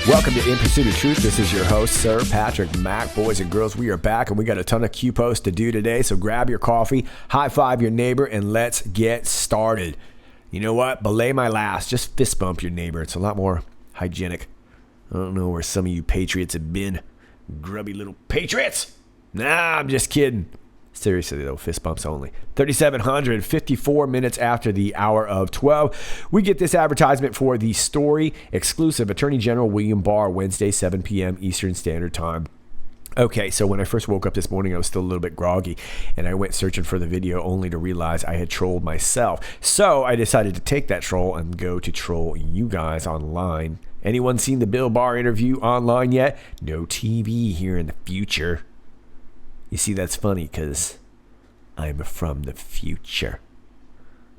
Welcome to In Pursuit of Truth. This is your host, Sir Patrick Mack. Boys and girls, we are back, and we got a ton of Q posts to do today. So grab your coffee, high five your neighbor, and let's get started. You know what? Belay my last. Just fist bump your neighbor. It's a lot more hygienic. I don't know where some of you patriots have been. Grubby little patriots. Nah, I'm just kidding. Seriously, though, fist bumps only. 3,754 minutes after the hour of 12. We get this advertisement for the story exclusive. Attorney General William Barr, Wednesday, 7 p.m. Eastern Standard Time. Okay, so when I first woke up this morning, I was still a little bit groggy, and I went searching for the video only to realize I had trolled myself. So I decided to take that troll and go to troll you guys online. Anyone seen the Bill Barr interview online yet? No TV here in the future. You see, that's funny because I'm from the future.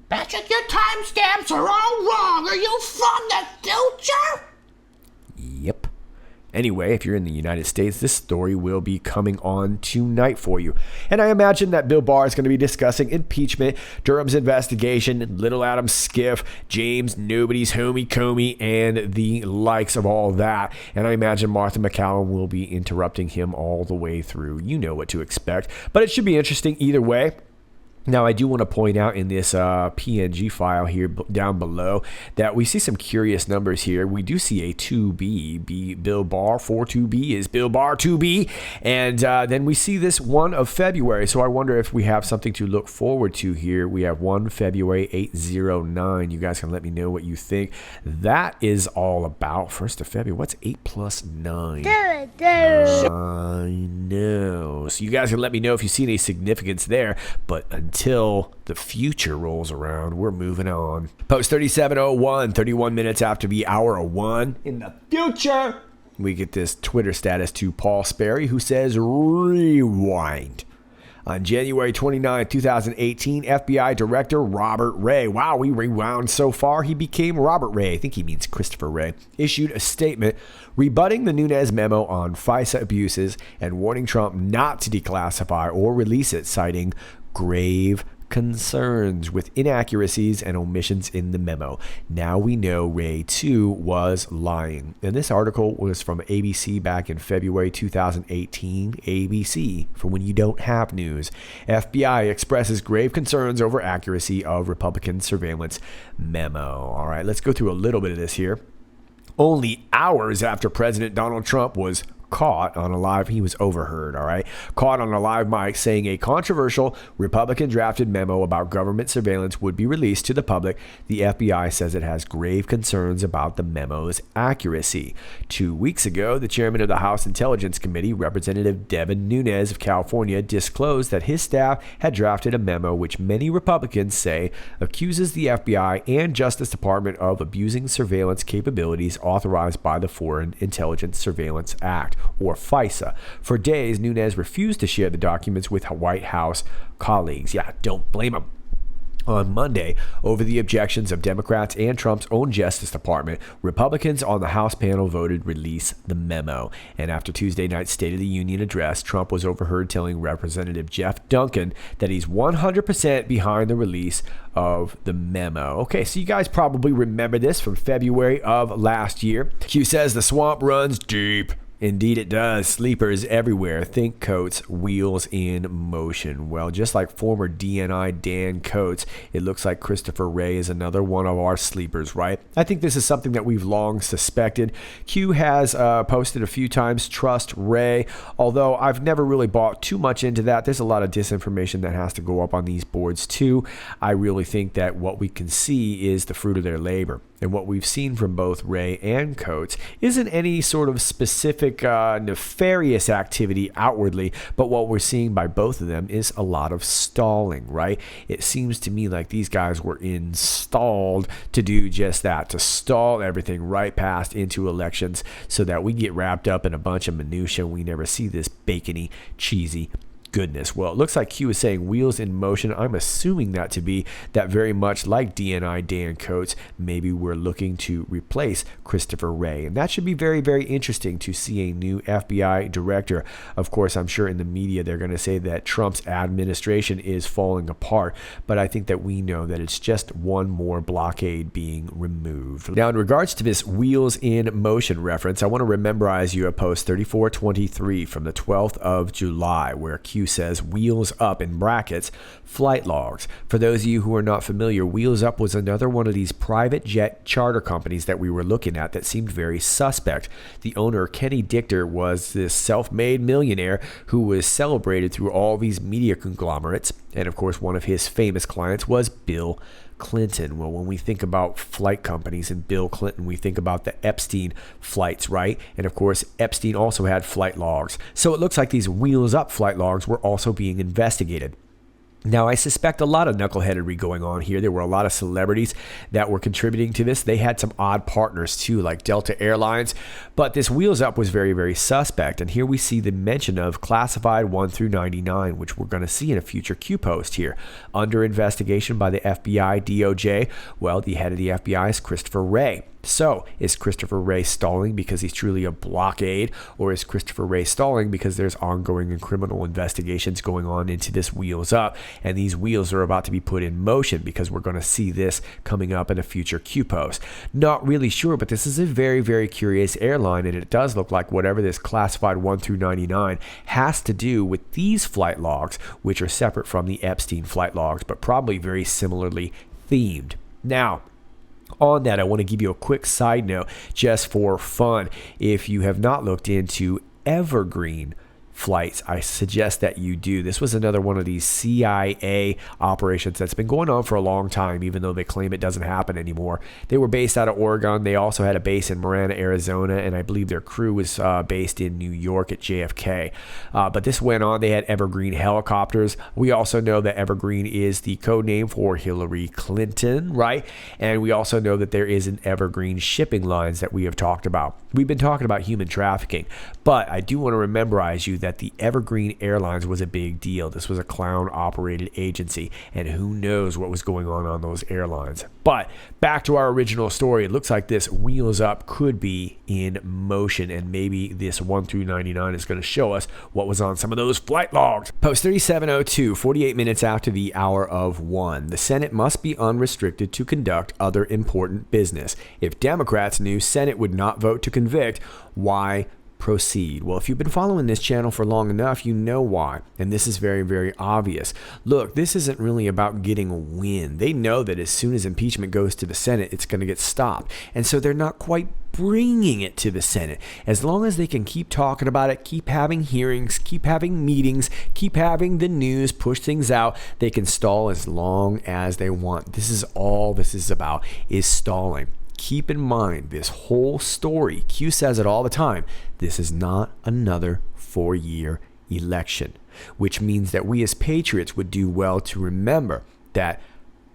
Patrick, your timestamps are all wrong. Are you from the future? Yep. Anyway, if you're in the United States, this story will be coming on tonight for you. And I imagine that Bill Barr is going to be discussing impeachment, Durham's investigation, Little Adam's skiff, James Nobody's homie Comey, and the likes of all that. And I imagine Martha McCallum will be interrupting him all the way through. You know what to expect. But it should be interesting either way. Now, I do want to point out in this PNG file here down below that we see some curious numbers here. We do see a 2B, Bill Barr 42B is Bill Barr 2B, and then we see this 1 of February. So I wonder if we have something to look forward to here. We have 1 February 809. You guys can let me know what you think that is all about. 1st of February, what's 8 plus 9? I know. So you guys can let me know if you see any significance there, but until the future rolls around, we're moving on. Post 3701, 31 minutes after the hour of 1. In the future, we get this Twitter status to Paul Sperry, who says, rewind. On January 29, 2018, FBI Director Robert Ray, wow, we rewound so far, he became Robert Ray, I think he means Christopher Ray, issued a statement rebutting the Nunes memo on FISA abuses and warning Trump not to declassify or release it, citing grave concerns with inaccuracies and omissions in the memo. Now we know Ray, too, was lying. And this article was from ABC back in February 2018. ABC, for when you don't have news. FBI expresses grave concerns over accuracy of Republican surveillance memo. All right, let's go through a little bit of this here. Only hours after President Donald Trump was caught on a live, he was overheard, all right, caught on a live mic saying a controversial Republican drafted memo about government surveillance would be released to the public. The FBI says it has grave concerns about the memo's accuracy. 2 weeks ago, the chairman of the House Intelligence Committee, Representative Devin Nunes of California, disclosed that his staff had drafted a memo which many Republicans say accuses the FBI and Justice Department of abusing surveillance capabilities authorized by the Foreign Intelligence Surveillance Act, or FISA. For days, Nunes refused to share the documents with White House colleagues. Yeah, don't blame him. On Monday, over the objections of Democrats and Trump's own Justice Department, Republicans on the House panel voted release the memo. And after Tuesday night's State of the Union address, Trump was overheard telling Representative Jeff Duncan that he's 100% behind the release of the memo. Okay, so you guys probably remember this from February of last year. Q says the swamp runs deep. Indeed it does. Sleepers everywhere. Think Coates, wheels in motion. Well, just like former DNI Dan Coates, it looks like Christopher Ray is another one of our sleepers, right? I think this is something that we've long suspected. Q has posted a few times, trust Ray, although I've never really bought too much into that. There's a lot of disinformation that has to go up on these boards too. I really think that what we can see is the fruit of their labor. And what we've seen from both Ray and Coates isn't any sort of specific nefarious activity outwardly, but what we're seeing by both of them is a lot of stalling, right? It seems to me like these guys were installed to do just that, to stall everything right past into elections so that we get wrapped up in a bunch of minutia. We never see this bacony, cheesy goodness. Well, it looks like Q is saying wheels in motion. I'm assuming that to be that very much like DNI Dan Coates, maybe we're looking to replace Christopher Wray. And that should be very, very interesting to see a new FBI director. Of course, I'm sure in the media they're going to say that Trump's administration is falling apart, but I think that we know that it's just one more blockade being removed. Now, in regards to this wheels in motion reference, I want to rememberize you a post 3423 from the 12th of July, where Q says wheels up in brackets flight logs. For those of you who are not familiar, Wheels Up was another one of these private jet charter companies that we were looking at that seemed very suspect. The owner, Kenny Dichter, was this self-made millionaire who was celebrated through all these media conglomerates, and of course one of his famous clients was Bill Clinton. Well, when we think about flight companies and Bill Clinton, we think about the Epstein flights, right? And of course, Epstein also had flight logs. So it looks like these Wheels Up flight logs were also being investigated. Now, I suspect a lot of knuckleheadery going on here. There were a lot of celebrities that were contributing to this. They had some odd partners too, like Delta Airlines. But this Wheels Up was very, very suspect. And here we see the mention of classified 1 through 99, which we're going to see in a future Q post here. Under investigation by the FBI, DOJ. Well, the head of the FBI is Christopher Wray. So, is Christopher Wray stalling because he's truly a blockade, or is Christopher Wray stalling because there's ongoing and criminal investigations going on into this Wheels Up, and these wheels are about to be put in motion because we're going to see this coming up in a future Q post? Not really sure, but this is a very, very curious airline, and it does look like whatever this classified 1 through 99 has to do with these flight logs, which are separate from the Epstein flight logs, but probably very similarly themed. Now, on that, I want to give you a quick side note just for fun. If you have not looked into Evergreen flights, I suggest that you do. This was another one of these CIA operations that's been going on for a long time, even though they claim it doesn't happen anymore. They were based out of Oregon. They also had a base in Marana, Arizona, and I believe their crew was based in New York at JFK. But this went on. They had Evergreen helicopters. We also know that Evergreen is the code name for Hillary Clinton, right? And we also know that there is an Evergreen shipping lines that we have talked about. We've been talking about human trafficking, but I do want to rememberize you that the Evergreen Airlines was a big deal. This was a clown-operated agency, and who knows what was going on those airlines. But back to our original story, it looks like this Wheels Up could be in motion, and maybe this 1 through 99 is going to show us what was on some of those flight logs. Post 3702, 48 minutes after the hour of 1. The Senate must be unrestricted to conduct other important business. If Democrats knew Senate would not vote to convict, why proceed? Well, if you've been following this channel for long enough, you know why. And this is very, very obvious. Look, this isn't really about getting a win. They know that as soon as impeachment goes to the Senate, it's going to get stopped. And so they're not quite bringing it to the Senate. As long as they can keep talking about it, keep having hearings, keep having meetings, keep having the news, push things out, they can stall as long as they want. This is all this is about, is stalling. Keep in mind this whole story, Q says it all the time, this is not another 4-year election, which means that we as patriots would do well to remember that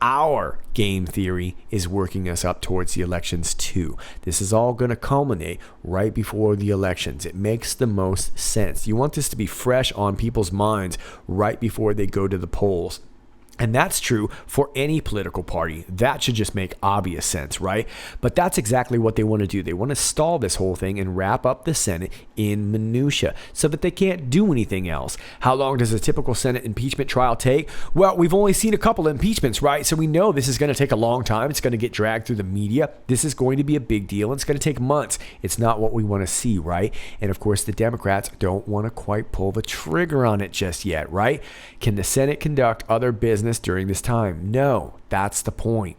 our game theory is working us up towards the elections too. This is all going to culminate right before the elections. It makes the most sense. You want this to be fresh on people's minds right before they go to the polls. And that's true for any political party. That should just make obvious sense, right? But that's exactly what they want to do. They want to stall this whole thing and wrap up the Senate in minutia so that they can't do anything else. How long does a typical Senate impeachment trial take? Well, we've only seen a couple of impeachments, right? So we know this is going to take a long time. It's going to get dragged through the media. This is going to be a big deal. And it's going to take months. It's not what we want to see, right? And of course, the Democrats don't want to quite pull the trigger on it just yet, right? Can the Senate conduct other business during this time? No, that's the point.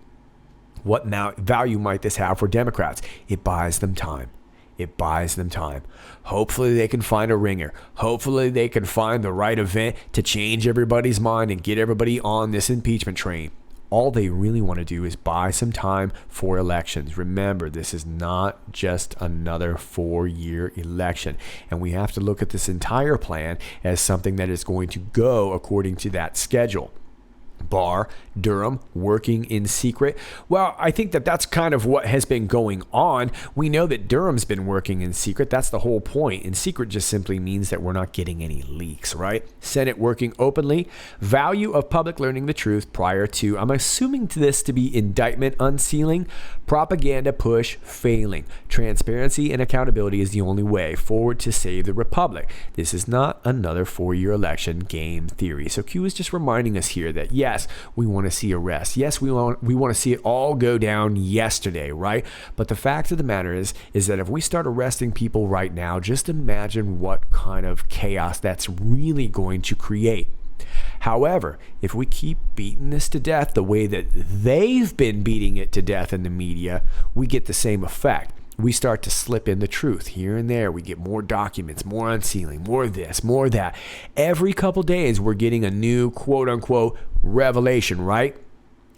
What value might this have for Democrats? It buys them time. It buys them time. Hopefully they can find a ringer. Hopefully they can find the right event to change everybody's mind and get everybody on this impeachment train. all they really want to do is buy some time for elections. Remember, this is not just another 4-year election, and we have to look at this entire plan as something that is going to go according to that schedule. Barr, Durham, working in secret. Well, I think that that's kind of what has been going on. We know that Durham's been working in secret. That's the whole point. In secret just simply means that we're not getting any leaks, right? Senate working openly. Value of public learning the truth prior to, I'm assuming this to be indictment unsealing. Propaganda push failing. Transparency and accountability is the only way forward to save the republic. This is not another 4-year election game theory. So Q is just reminding us here that yes, we want to see arrests. Yes, we want to see it all go down yesterday, right? But the fact of the matter is that if we start arresting people right now, just imagine what kind of chaos that's really going to create. However, if we keep beating this to death the way that they've been beating it to death in the media, we get the same effect. We start to slip in the truth here and there. We get more documents, more unsealing, more this, more that. Every couple days, we're getting a new quote unquote revelation, right?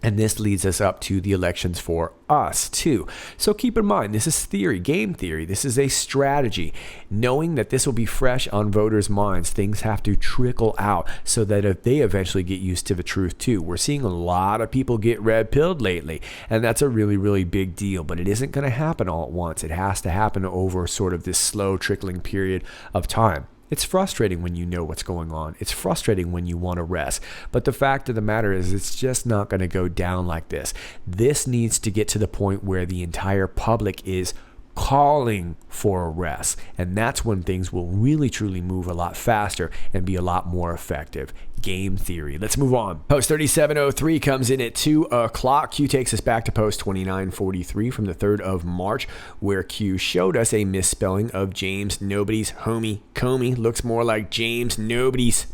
And this leads us up to the elections for us too. So keep in mind, this is theory, game theory. This is a strategy. Knowing that this will be fresh on voters' minds, things have to trickle out so that if they eventually get used to the truth too. We're seeing a lot of people get red-pilled lately, and that's a really, really big deal. But it isn't going to happen all at once. It has to happen over sort of this slow trickling period of time. It's frustrating when you know what's going on. It's frustrating when you want to rest. But the fact of the matter is, it's just not going to go down like this. This needs to get to the point where the entire public is calling for arrests. And that's when things will really, truly move a lot faster and be a lot more effective. Game theory. Let's move on. Post 3703 comes in at 2 o'clock. Q takes us back to post 2943 from the 3rd of March, where Q showed us a misspelling of James Nobody's homie Comey. Looks more like James Nobody's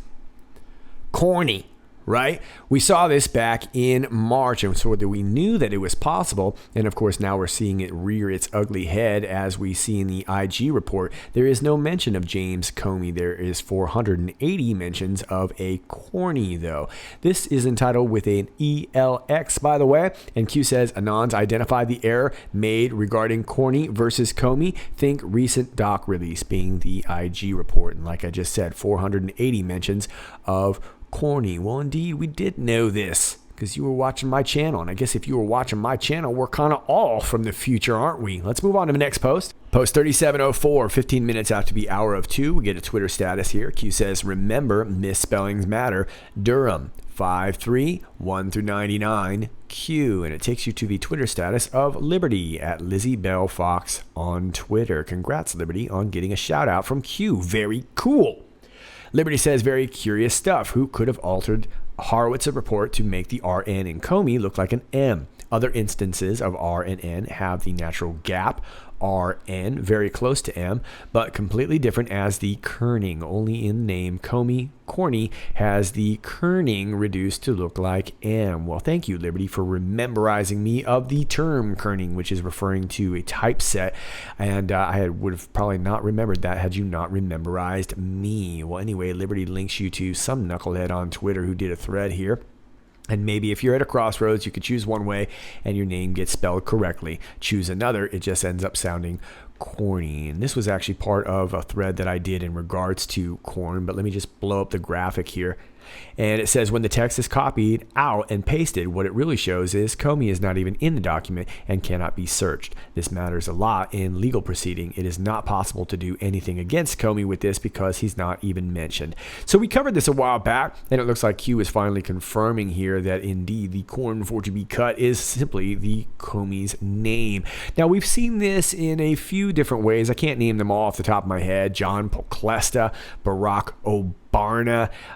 corny. Right? We saw this back in March, and so we knew that it was possible. And of course, now we're seeing it rear its ugly head as we see in the IG report. There is no mention of James Comey. There is 480 mentions of a corny, though. This is entitled with an ELX, by the way. And Q says, Anons identified the error made regarding corny versus Comey. Think recent doc release, being the IG report. And like I just said, 480 mentions of corny. Well, indeed, we did know this because you were watching my channel. And I guess if you were watching my channel, we're kind of all from the future, aren't we? Let's move on to the next post. Post 3704, 15 minutes after the hour of 2. We get a Twitter status here. Q says, remember, misspellings matter. Durham, 53, 1 through 99. Q, and it takes you to the Twitter status of Liberty at Lizzie Bell Fox on Twitter. Congrats, Liberty, on getting a shout out from Q. Very cool. Liberty says, very curious stuff. Who could have altered Horowitz's report to make the RN in Comey look like an M? Other instances of R and N have the natural gap, RN, very close to M, but completely different as the kerning. Only in name, Comey, corny, has the kerning reduced to look like M. Well, thank you, Liberty, for memorizing me of the term kerning, which is referring to a typeset. And I would have probably not remembered that had you not memorized me. Well, anyway, Liberty links you to some knucklehead on Twitter who did a thread here. And maybe if you're at a crossroads, you could choose one way and your name gets spelled correctly. Choose another, it just ends up sounding corny. And this was actually part of a thread that I did in regards to corn, but let me just blow up the graphic here. And it says when the text is copied out and pasted, what it really shows is Comey is not even in the document and cannot be searched. This matters a lot in legal proceeding. It is not possible to do anything against Comey with this because he's not even mentioned. So we covered this a while back, and it looks like Q is finally confirming here that indeed the corn for to be cut is simply the Comey's name. Now we've seen this in a few different ways. I can't name them all off the top of my head. John Podesta, Barack Obama.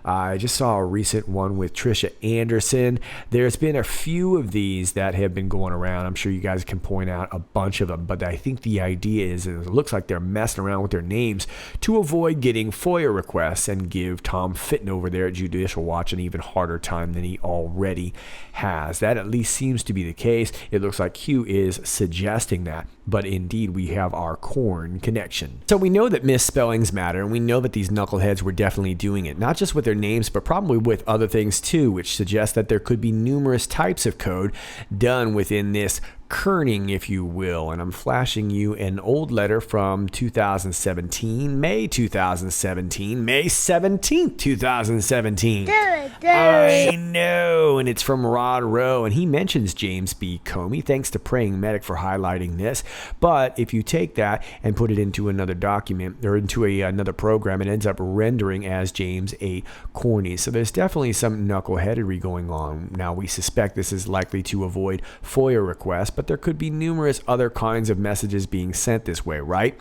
I just saw a recent one with Trisha Anderson. There's been a few of these that have been going around. I'm sure you guys can point out a bunch of them, but I think the idea is it looks like they're messing around with their names to avoid getting FOIA requests and give Tom Fitton over there at Judicial Watch an even harder time than he already has. That at least seems to be the case. It looks like Q is suggesting that. but indeed we have our corn connection. So we know that misspellings matter, and we know that these knuckleheads were definitely doing it, not just with their names, but probably with other things too, which suggests that there could be numerous types of code done within this kerning, if you will. And I'm flashing you an old letter from 2017, May 2017, May 17th, 2017. I know, and it's from Rod Rowe, and he mentions James B. Comey. Thanks to Praying Medic for highlighting this. But if you take that and put it into another document or into another program, it ends up rendering as James A. Corny. So there's definitely some knuckleheadery going on. Now, we suspect this is likely to avoid FOIA requests, but there could be numerous other kinds of messages being sent this way, right?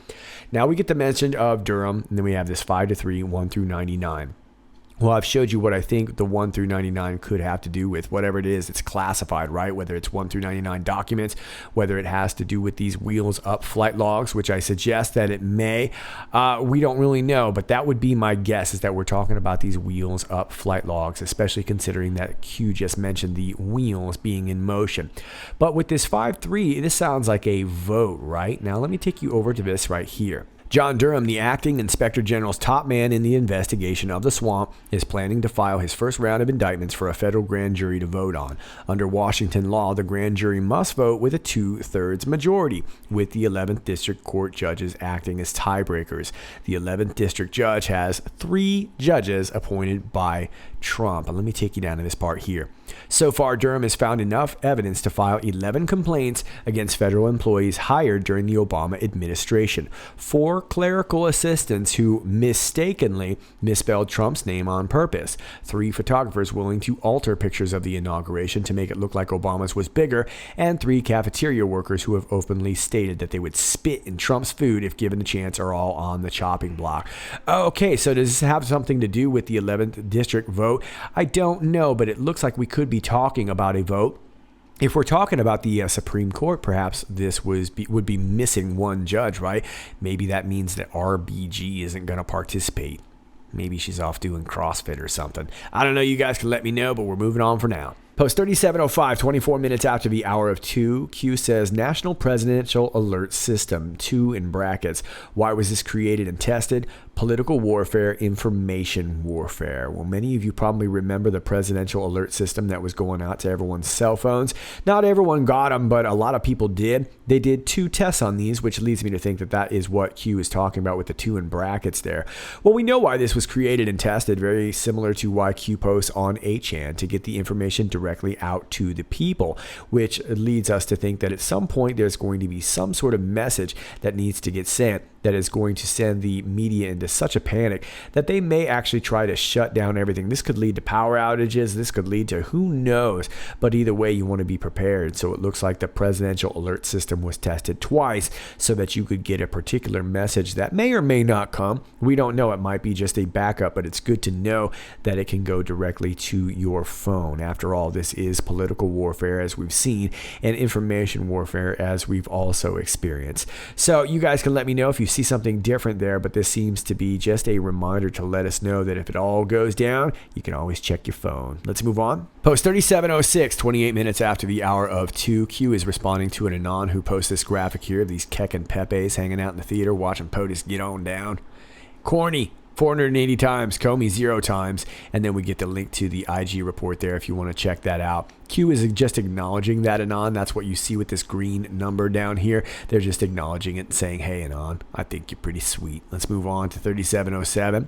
Now we get the mention of Durham, and then we have this 5 to 3, 1 through 99. Well, I've showed you what I think the 1 through 99 could have to do with. Whatever it is, it's classified, right? Whether it's 1 through 99 documents, whether it has to do with these wheels up flight logs, which I suggest that it may. We don't really know, but that would be my guess, is that we're talking about these wheels up flight logs, especially considering that Q just mentioned the wheels being in motion. But with this 5-3, this sounds like a vote, right? Now, let me take you over to this right here. John Durham, the acting inspector general's top man in the investigation of the swamp, is planning to file his first round of indictments for a federal grand jury to vote on. Under Washington law, the grand jury must vote with a 2/3 majority, with the 11th District Court judges acting as tiebreakers. The 11th District Judge has 3 judges appointed by Trump. And let me take you down to this part here. So far, Durham has found enough evidence to file 11 complaints against federal employees hired during the Obama administration. 4 clerical assistants who mistakenly misspelled Trump's name on purpose. 3 photographers willing to alter pictures of the inauguration to make it look like Obama's was bigger. And 3 cafeteria workers who have openly stated that they would spit in Trump's food if given the chance are all on the chopping block. Okay, so does this have something to do with the 11th District vote? I don't know, but it looks like we could be talking about a vote. If we're talking about the Supreme Court, perhaps this would be missing 1 judge, right? Maybe that means that RBG isn't going to participate. Maybe she's off doing CrossFit or something. I don't know. You guys can let me know, but we're moving on for now. Post 3705, 24 minutes after the hour of 2, Q says National Presidential Alert System, 2 in brackets. Why was this created and tested? Political warfare, information warfare. Well, many of you probably remember the presidential alert system that was going out to everyone's cell phones. Not everyone got them, but a lot of people did. They did 2 tests on these, which leads me to think that that is what Q is talking about with the 2 in brackets there. Well, we know why this was created and tested, very similar to why Q posts on 8chan, to get the information directly out to the people, which leads us to think that at some point there's going to be some sort of message that needs to get sent that is going to send the media into such a panic that they may actually try to shut down everything. This could lead to power outages. This could lead to who knows. But either way, you want to be prepared. So it looks like the presidential alert system was tested twice so that you could get a particular message that may or may not come. We don't know. It might be just a backup, but it's good to know that it can go directly to your phone. After all, this is political warfare, as we've seen, and information warfare, as we've also experienced. So you guys can let me know if you see something different there, but this seems to be just a reminder to let us know that if it all goes down, you can always check your phone. Let's move on. Post 3706, 28 minutes after the hour of 2, Q is responding to an Anon who posts this graphic here of these Keck and Pepes hanging out in the theater watching POTUS get on down. Corny. 480 times, Comey 0 times, and then we get the link to the IG report there if you want to check that out. Q is just acknowledging that Anon. That's what you see with this green number down here. They're just acknowledging it and saying, hey, Anon, I think you're pretty sweet. Let's move on to 3707.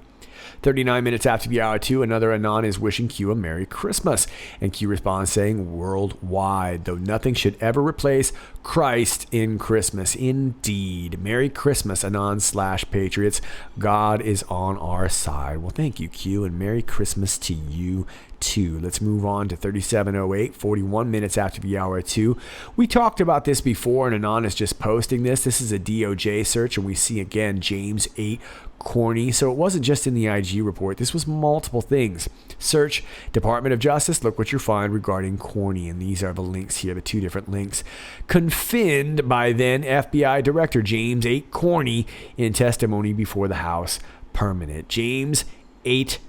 39 minutes after the hour 2, another Anon is wishing Q a Merry Christmas. And Q responds saying, worldwide, though nothing should ever replace Christ in Christmas. Indeed. Merry Christmas, Anon/Patriots. God is on our side. Well, thank you, Q, and Merry Christmas to you too. Let's move on to 3708, 41 minutes after the hour 2. We talked about this before, and Anon is just posting this. This is a DOJ search, and we see again James 8 Corny. So it wasn't just in the IG report. This was multiple things. Search Department of Justice. Look what you find regarding Corny. And these are the links here, the 2 different links. Confined by then FBI Director James 8 Corny in testimony before the House Permanent. James 8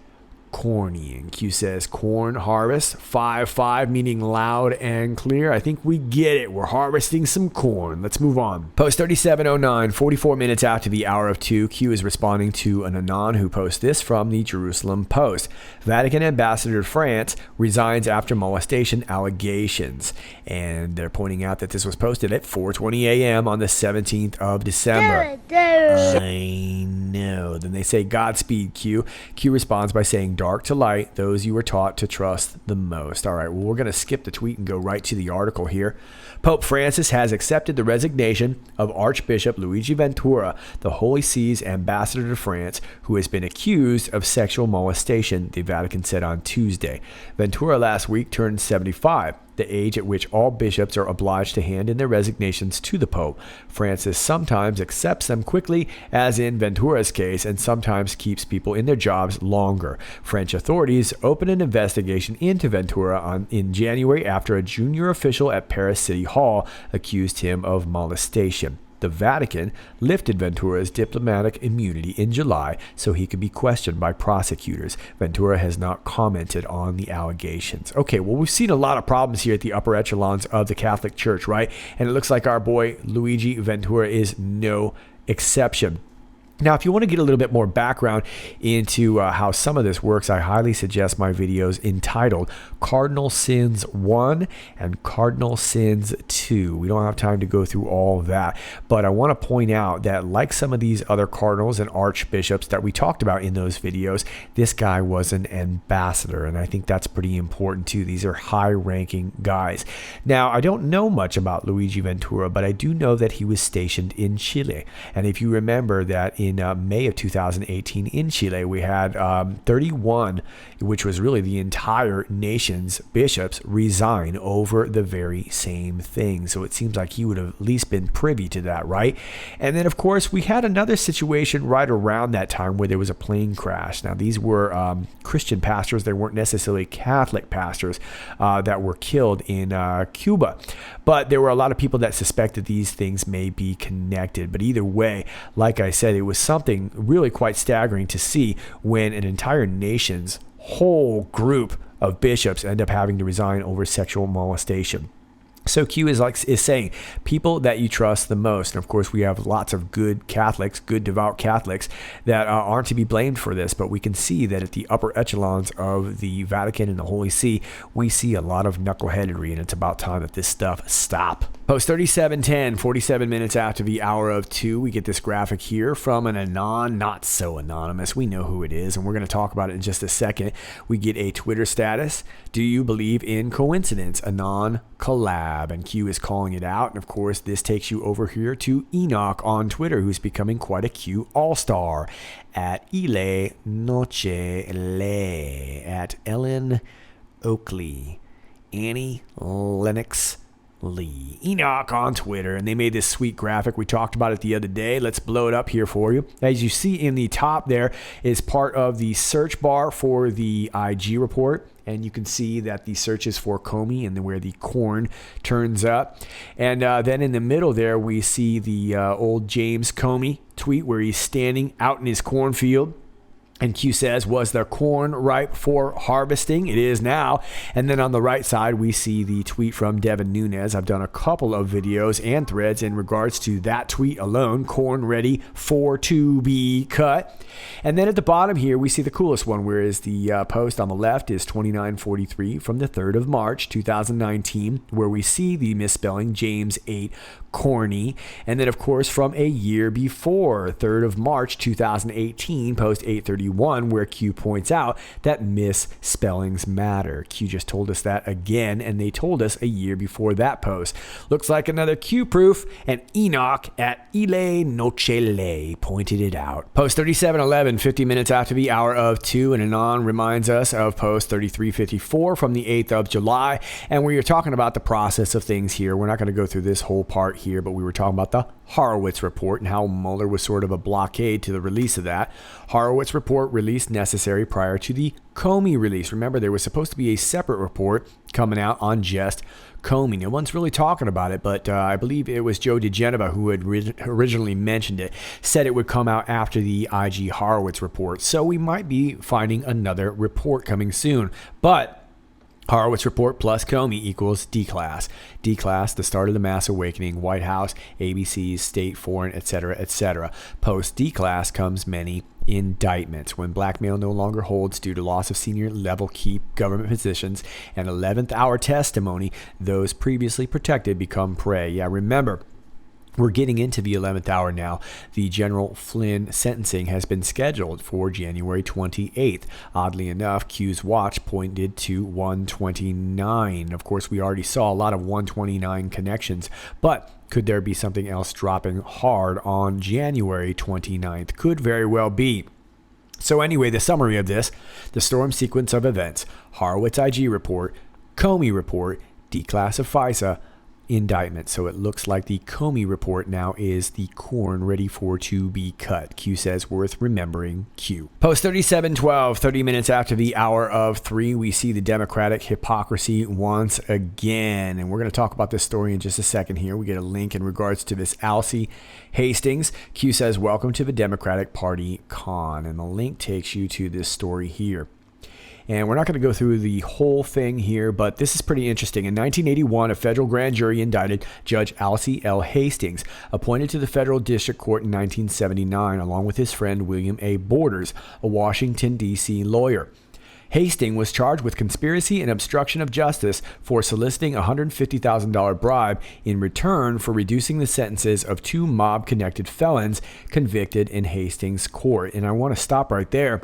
corny. And Q says corn harvest 5-5, meaning loud and clear. I think we get it. We're harvesting some corn. Let's move on. Post 3709, 44 minutes after the hour of 2, Q is responding to an anon who posts this from the Jerusalem Post. Vatican ambassador to France resigns after molestation allegations. And they're pointing out that this was posted at 4:20 a.m. on the 17th of December. I know. Then they say, Godspeed, Q. Q responds by saying, dark to light, those you were taught to trust the most. All right, well, we're going to skip the tweet and go right to the article here. Pope Francis has accepted the resignation of Archbishop Luigi Ventura, the Holy See's ambassador to France, who has been accused of sexual molestation, the Vatican said on Tuesday. Ventura last week turned 75, the age at which all bishops are obliged to hand in their resignations to the Pope. Francis sometimes accepts them quickly, as in Ventura's case, and sometimes keeps people in their jobs longer. French authorities opened an investigation into Ventura in January after a junior official at Paris City Hall accused him of molestation. The Vatican lifted Ventura's diplomatic immunity in July so he could be questioned by prosecutors. Ventura has not commented on the allegations. Okay, well, we've seen a lot of problems here at the upper echelons of the Catholic Church, right? And it looks like our boy Luigi Ventura is no exception. Now, if you want to get a little bit more background into how some of this works, I highly suggest my videos entitled Cardinal Sins 1 and Cardinal Sins 2. We don't have time to go through all of that, but I want to point out that like some of these other cardinals and archbishops that we talked about in those videos, this guy was an ambassador, and I think that's pretty important too. These are high-ranking guys. Now, I don't know much about Luigi Ventura, but I do know that he was stationed in Chile, and if you remember that in May of 2018 in Chile, we had 31, which was really the entire nation's bishops, resign over the very same thing. So it seems like he would have at least been privy to that, right? And then, of course, we had another situation right around that time where there was a plane crash. Now, these were Christian pastors. They weren't necessarily Catholic pastors that were killed in Cuba. But there were a lot of people that suspected these things may be connected. But either way, like I said, it was something really quite staggering to see when an entire nation's whole group of bishops end up having to resign over sexual molestation. So Q is saying people that you trust the most. And of course, we have lots of good Catholics, good devout Catholics that aren't to be blamed for this. But we can see that at the upper echelons of the Vatican and the Holy See, we see a lot of knuckleheadedry, and it's about time that this stuff stop. Post 3710, 47 minutes after the hour of 2, we get this graphic here from an anon, not so anonymous. We know who it is, and we're going to talk about it in just a second. We get a Twitter status. Do you believe in coincidence? Anon collab, and Q is calling it out. And of course, this takes you over here to Enoch on Twitter, who's becoming quite a Q all-star at Ile Noche Le, at Ellen Oakley, Annie Lennox Lee, Enoch on Twitter, and they made this sweet graphic. We talked about it the other day. Let's blow it up here for you. As you see in the top there is part of the search bar for the IG report, and you can see that the search is for Comey and then where the corn turns up. And then in the middle there, we see the old James Comey tweet where he's standing out in his cornfield. And Q says, was the corn ripe for harvesting? It is now. And then on the right side, we see the tweet from Devin Nunes. I've done a couple of videos and threads in regards to that tweet alone, corn ready for to be cut. And then at the bottom here, we see the coolest one, whereas the post on the left is 2943 from the 3rd of March, 2019, where we see the misspelling James 8 corny. And then, of course, from a year before, 3rd of March, 2018, post 831, where Q points out that misspellings matter. Q just told us that again, and they told us a year before that post. Looks like another Q proof, and Enoch at Ile Noche Le pointed it out. Post 3711, 50 minutes after the hour of 2, and Anon reminds us of post 3354 from the 8th of July, and we are talking about the process of things here. We're not going to go through this whole part here, but we were talking about the Horowitz report and how Mueller was sort of a blockade to the release of that. Horowitz report released necessary prior to the Comey release. Remember, there was supposed to be a separate report coming out on just Comey. No one's really talking about it, but I believe it was Joe DeGeneva who had originally mentioned it, said it would come out after the IG Horowitz report. So we might be finding another report coming soon. But Horowitz report plus Comey equals D-Class. D-Class, the start of the mass awakening, White House, ABCs, state, foreign, etc., etc. Post D-Class comes many indictments. When blackmail no longer holds due to loss of senior level key government positions and 11th hour testimony, those previously protected become prey. Yeah, remember, we're getting into the 11th hour now. The General Flynn sentencing has been scheduled for January 28th. Oddly enough, Q's watch pointed to 129. Of course, we already saw a lot of 129 connections, but could there be something else dropping hard on January 29th? Could very well be. So anyway, the summary of this, the storm sequence of events: Horowitz IG report, Comey report, D-Class of FISA, indictment. So it looks like the Comey report now is the corn ready for to be cut. Q says worth remembering Q. Post 3712, 30 minutes after the hour of 3, we see the Democratic hypocrisy once again. And we're going to talk about this story in just a second here. We get a link in regards to this Alcee Hastings. Q says, welcome to the Democratic Party con. And the link takes you to this story here. And we're not going to go through the whole thing here, but this is pretty interesting. In 1981, a federal grand jury indicted Judge Alcee L. Hastings, appointed to the federal district court in 1979, along with his friend William A. Borders, a Washington, D.C. lawyer. Hastings was charged with conspiracy and obstruction of justice for soliciting a $150,000 bribe in return for reducing the sentences of 2 mob-connected felons convicted in Hastings' court. And I want to stop right there,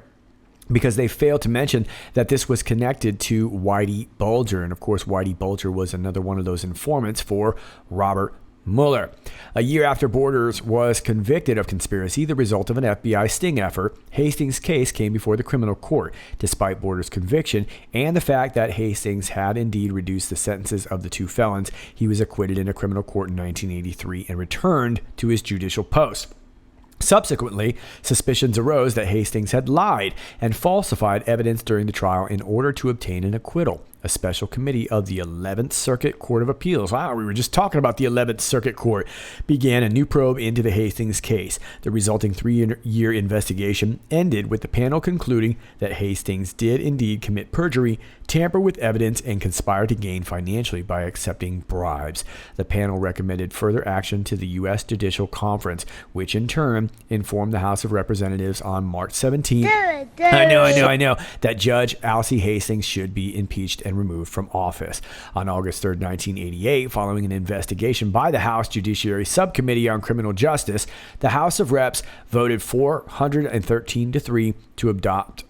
because they failed to mention that this was connected to Whitey Bulger. And of course, Whitey Bulger was another one of those informants for Robert Mueller. A year after Borders was convicted of conspiracy, the result of an FBI sting effort, Hastings' case came before the criminal court. Despite Borders' conviction and the fact that Hastings had indeed reduced the sentences of the 2 felons, he was acquitted in a criminal court in 1983 and returned to his judicial post. Subsequently, suspicions arose that Hastings had lied and falsified evidence during the trial in order to obtain an acquittal. A special committee of the 11th Circuit Court of Appeals, wow, we were just talking about the 11th Circuit Court, began a new probe into the Hastings case. The resulting 3-year investigation ended with the panel concluding that Hastings did indeed commit perjury, tamper with evidence, and conspire to gain financially by accepting bribes. The panel recommended further action to the U.S. Judicial Conference, which in turn informed the House of Representatives on March 17th. I know, that Judge Alcee Hastings should be impeached and removed from office. On August 3rd, 1988, following an investigation by the House Judiciary Subcommittee on Criminal Justice, the House of Reps voted 413-3 to adopt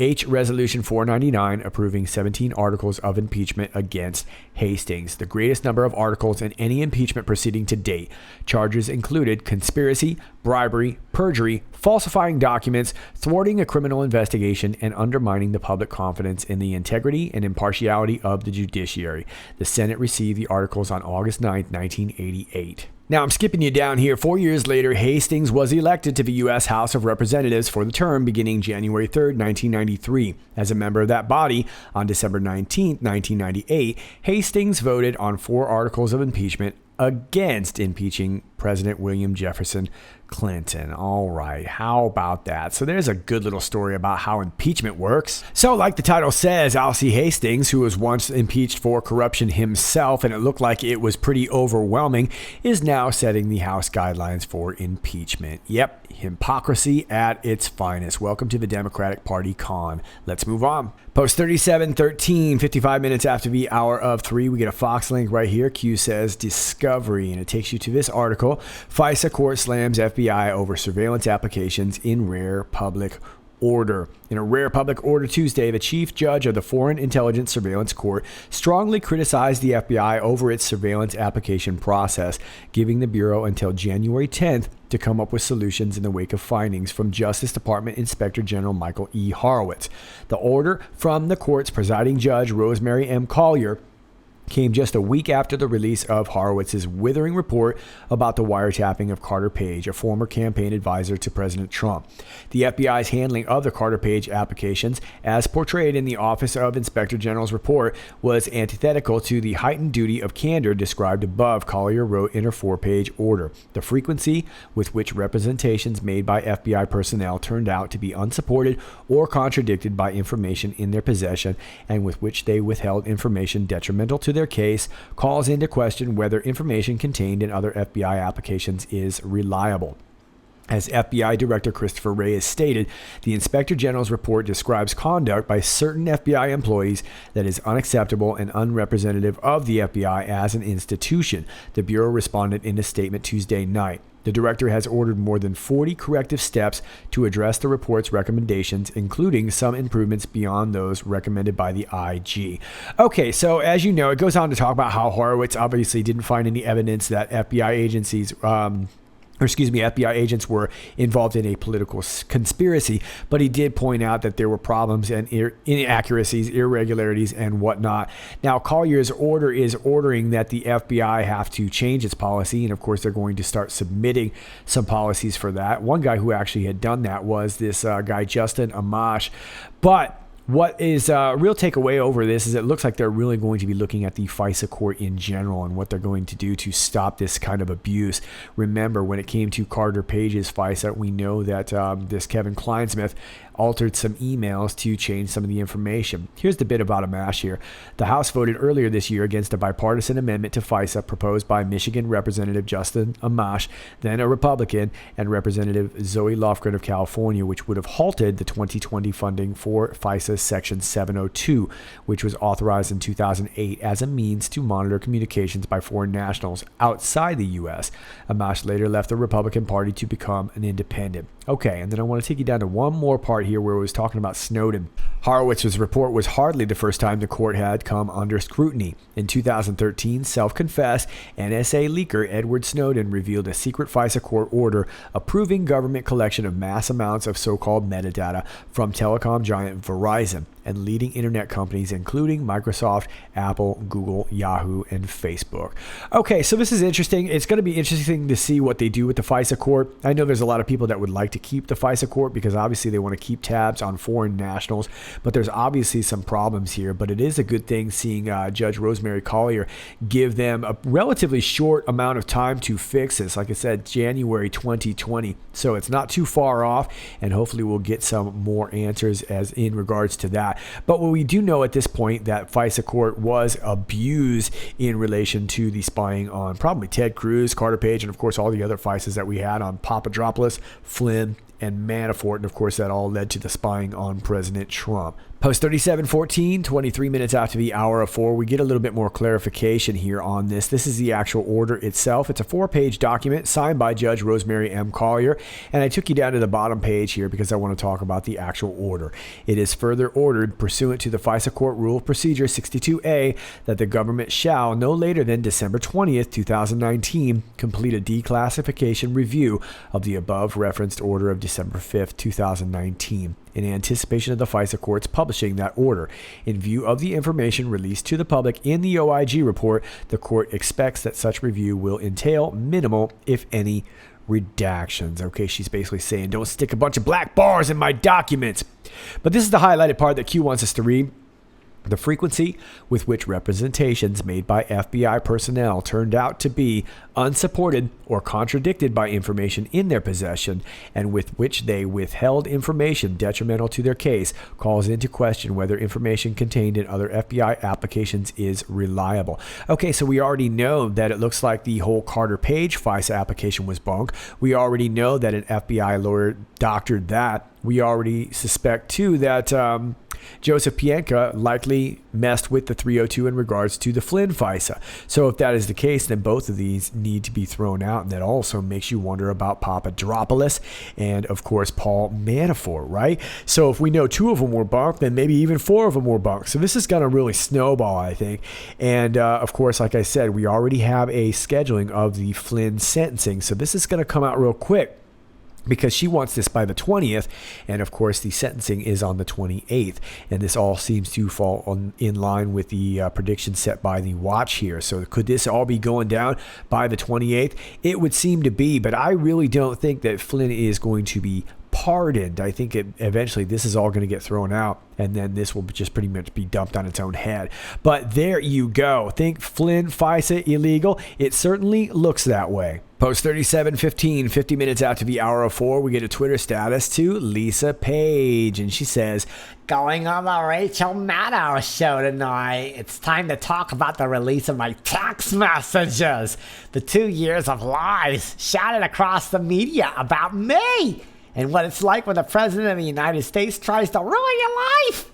H. Resolution 499, approving 17 articles of impeachment against Hastings, the greatest number of articles in any impeachment proceeding to date. Charges included conspiracy, bribery, perjury, falsifying documents, thwarting a criminal investigation, and undermining the public confidence in the integrity and impartiality of the judiciary. The Senate received the articles on August 9, 1988. Now, I'm skipping you down here. 4 years later, Hastings was elected to the U.S. House of Representatives for the term beginning January 3rd, 1993. As a member of that body, on December 19th, 1998, Hastings voted on 4 articles of impeachment against impeaching President William Jefferson Clinton. All right, how about that? So there's a good little story about how impeachment works. So like the title says, Alcee Hastings, who was once impeached for corruption himself, and it looked like it was pretty overwhelming, is now setting the House guidelines for impeachment. Yep, hypocrisy at its finest. Welcome to the Democratic Party con. Let's move on. Post 3713, 55 minutes after the hour of 3, we get a Fox link right here. Q says Discovery, and it takes you to this article. FISA court slams FBI over surveillance applications in rare public order. In a rare public order Tuesday, the chief judge of the Foreign Intelligence Surveillance Court strongly criticized the FBI over its surveillance application process, giving the Bureau until January 10th to come up with solutions in the wake of findings from Justice Department Inspector General Michael E. Horowitz. The order from the court's presiding judge, Rosemary M. Collier, came just a week after the release of Horowitz's withering report about the wiretapping of Carter Page, a former campaign advisor to President Trump. The FBI's handling of the Carter Page applications, as portrayed in the Office of Inspector General's report, was antithetical to the heightened duty of candor described above, Collier wrote in her 4-page order. The frequency with which representations made by FBI personnel turned out to be unsupported or contradicted by information in their possession, and with which they withheld information detrimental to their case, calls into question whether information contained in other FBI applications is reliable. As FBI Director Christopher Wray has stated, the Inspector General's report describes conduct by certain FBI employees that is unacceptable and unrepresentative of the FBI as an institution, the Bureau responded in a statement Tuesday night. The director has ordered more than 40 corrective steps to address the report's recommendations, including some improvements beyond those recommended by the IG. Okay, so as you know, it goes on to talk about how Horowitz obviously didn't find any evidence that FBI agents were involved in a political conspiracy, but he did point out that there were problems and inaccuracies, irregularities, and whatnot. Now, Collier's order is ordering that the FBI have to change its policy, and of course, they're going to start submitting some policies for that. One guy who actually had done that was this guy, Justin Amash. But what is a real takeaway over this is it looks like they're really going to be looking at the FISA court in general and what they're going to do to stop this kind of abuse. Remember, when it came to Carter Page's FISA, we know that this Kevin Kleinsmith altered some emails to change some of the information. Here's the bit about Amash here. The House voted earlier this year against a bipartisan amendment to FISA proposed by Michigan Representative Justin Amash, then a Republican, and Representative Zoe Lofgren of California, which would have halted the 2020 funding for FISA Section 702, which was authorized in 2008 as a means to monitor communications by foreign nationals outside the U.S. Amash later left the Republican Party to become an independent. Okay, and then I want to take you down to one more part here where it was talking about Snowden. Horowitz's report was hardly the first time the court had come under scrutiny. In 2013, self-confessed NSA leaker Edward Snowden revealed a secret FISA court order approving government collection of mass amounts of so-called metadata from telecom giant Verizon and leading internet companies including Microsoft, Apple, Google, Yahoo, and Facebook. Okay, so this is interesting. It's going to be interesting to see what they do with the FISA court. I know there's a lot of people that would like to keep the FISA court because obviously they want to keep tabs on foreign nationals, but there's obviously some problems here. But it is a good thing seeing Judge Rosemary Collier give them a relatively short amount of time to fix this. Like I said, January 2020. So it's not too far off, and hopefully we'll get some more answers as in regards to that. But what we do know at this point that FISA court was abused in relation to the spying on probably Ted Cruz, Carter Page, and of course all the other FISAs that we had on Papadopoulos, Flynn, and Manafort, and of course that all led to the spying on President Trump. Post 3714, 23 minutes after the hour of 4, we get a little bit more clarification here on this. This is the actual order itself. It's a 4-page document signed by Judge Rosemary M. Collier, and I took you down to the bottom page here because I want to talk about the actual order. It is further ordered pursuant to the FISA Court Rule of Procedure 62A that the government shall, no later than December 20th, 2019, complete a declassification review of the above referenced order of December 5th, 2019. In anticipation of the FISA courts publishing that order. In view of the information released to the public in the OIG report, the court expects that such review will entail minimal, if any, redactions. Okay, she's basically saying, don't stick a bunch of black bars in my documents. But this is the highlighted part that Q wants us to read. The frequency with which representations made by FBI personnel turned out to be unsupported or contradicted by information in their possession, and with which they withheld information detrimental to their case, calls into question whether information contained in other FBI applications is reliable. Okay, so we already know that it looks like the whole Carter Page FISA application was bunk. We already know that an FBI lawyer doctored that. We already suspect, too, that Joseph Pienka likely messed with the 302 in regards to the Flynn FISA. So if that is the case, then both of these need to be thrown out. And that also makes you wonder about Papadopoulos and, of course, Paul Manafort, right? So if we know 2 of them were bunked, then maybe even 4 of them were bunked. So this is going to really snowball, I think. And, of course, like I said, we already have a scheduling of the Flynn sentencing. So this is going to come out real quick. because she wants this by the 20th, and of course the sentencing is on the 28th, and this all seems to fall in line with the prediction set by the watch here. So could this all be going down by the 28th? It would seem to be, but I really don't think that Flynn is going to be pardoned. I think eventually this is all going to get thrown out, and then this will just pretty much be dumped on its own head. But there you go. Think Flynn FISA illegal? It certainly looks that way. Post 37:15, 50 minutes after the hour of 4, we get a Twitter status to Lisa Page, and she says, Going on the Rachel Maddow show tonight. It's time to talk about the release of my text messages. The 2 years of lies shouted across the media about me, and what it's like when the President of the United States tries to ruin your life.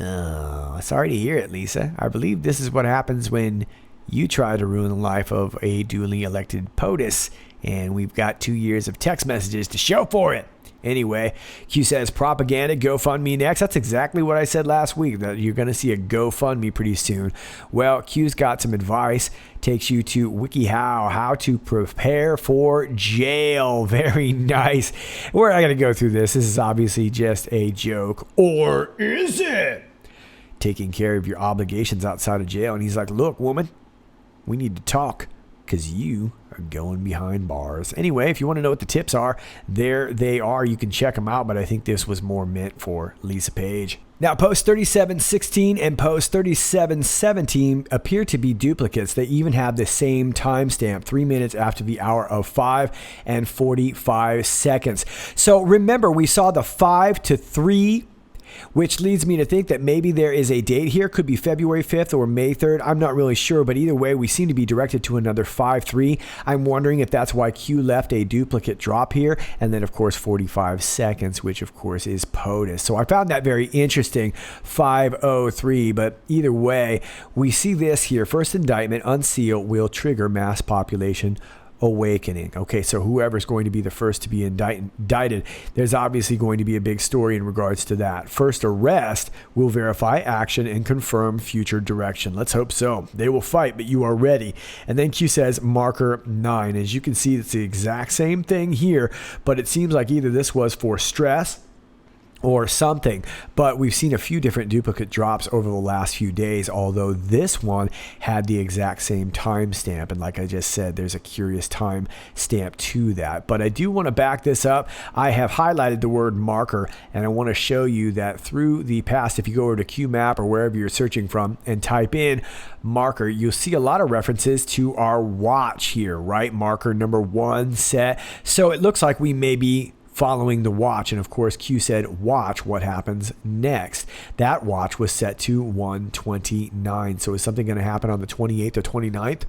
Oh, sorry to hear it, Lisa. I believe this is what happens when you try to ruin the life of a duly elected POTUS, and we've got 2 years of text messages to show for it. Anyway, Q says, propaganda, GoFundMe next. That's exactly what I said last week, that you're going to see a GoFundMe pretty soon. Well, Q's got some advice. Takes you to WikiHow, how to prepare for jail. Very nice. We're not going to go through this. This is obviously just a joke. Or is it? Taking care of your obligations outside of jail. And he's like, look, woman, we need to talk, because you are going behind bars. Anyway, if you want to know what the tips are, there they are. You can check them out, but I think this was more meant for Lisa Page. Now, post 37:16 and post 37:17 appear to be duplicates. They even have the same timestamp, 3 minutes after the hour of 5 and 45 seconds. So remember, we saw the 5 to 3, which leads me to think that maybe there is a date here. Could be February 5th or May 3rd. I'm not really sure, but either way, we seem to be directed to another 5-3. I'm wondering if that's why Q left a duplicate drop here. And then, of course, 45 seconds, which, of course, is POTUS. So I found that very interesting, 503. But either way, we see this here. First indictment, unseal, will trigger mass population awakening. Okay, so whoever's going to be the first to be indicted, there's obviously going to be a big story in regards to that. First arrest will verify action and confirm future direction. Let's hope so. They will fight, but you are ready. And then Q says marker 9. As you can see, it's the exact same thing here, but it seems like either this was for stress or something, but we've seen a few different duplicate drops over the last few days, although this one had the exact same timestamp, and like I just said, there's a curious time stamp to that. But I do want to back this up. I have highlighted the word marker, and I want to show you that through the past, if you go over to Qmap or wherever you're searching from and type in marker, you'll see a lot of references to our watch here, right? Marker number 1 set. So it looks like we may be following the watch, and of course Q said watch what happens next. That watch was set to 129. So is something going to happen on the 28th or 29th?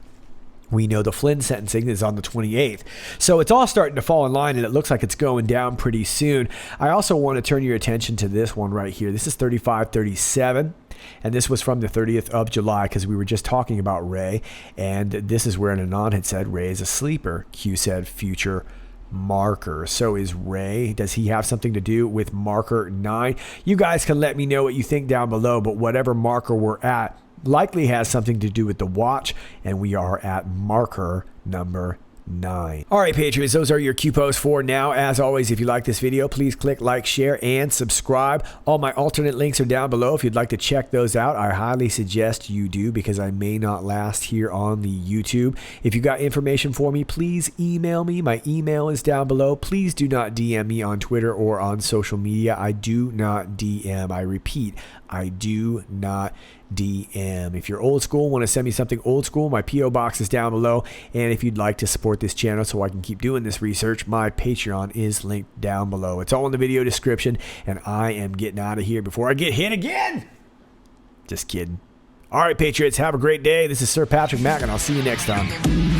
We know the Flynn sentencing is on the 28th. So it's all starting to fall in line, and it looks like it's going down pretty soon. I also want to turn your attention to this one right here. This is 3537. And this was from the 30th of July, because we were just talking about Ray. And this is where Anon had said Ray is a sleeper. Q said future marker. So is Ray, does he have something to do with marker 9? You guys can let me know what you think down below, but whatever marker we're at likely has something to do with the watch, and we are at marker number 9. All right, Patriots, those are your Q posts for now. As always, if you like this video, please click like, share, and subscribe. All my alternate links are down below if you'd like to check those out. I highly suggest you do, because I may not last here on the YouTube. If you got information for me, please email me. My email is down below. Please do not DM me on Twitter or on social media. I do not DM. I repeat, I do not DM. If you're old school, want to send me something old school, my P.O. box is down below. And if you'd like to support this channel so I can keep doing this research, my Patreon is linked down below. It's all in the video description, and I am getting out of here before I get hit again. Just kidding. All right, Patriots, have a great day. This is Sir Patrick Mack, and I'll see you next time.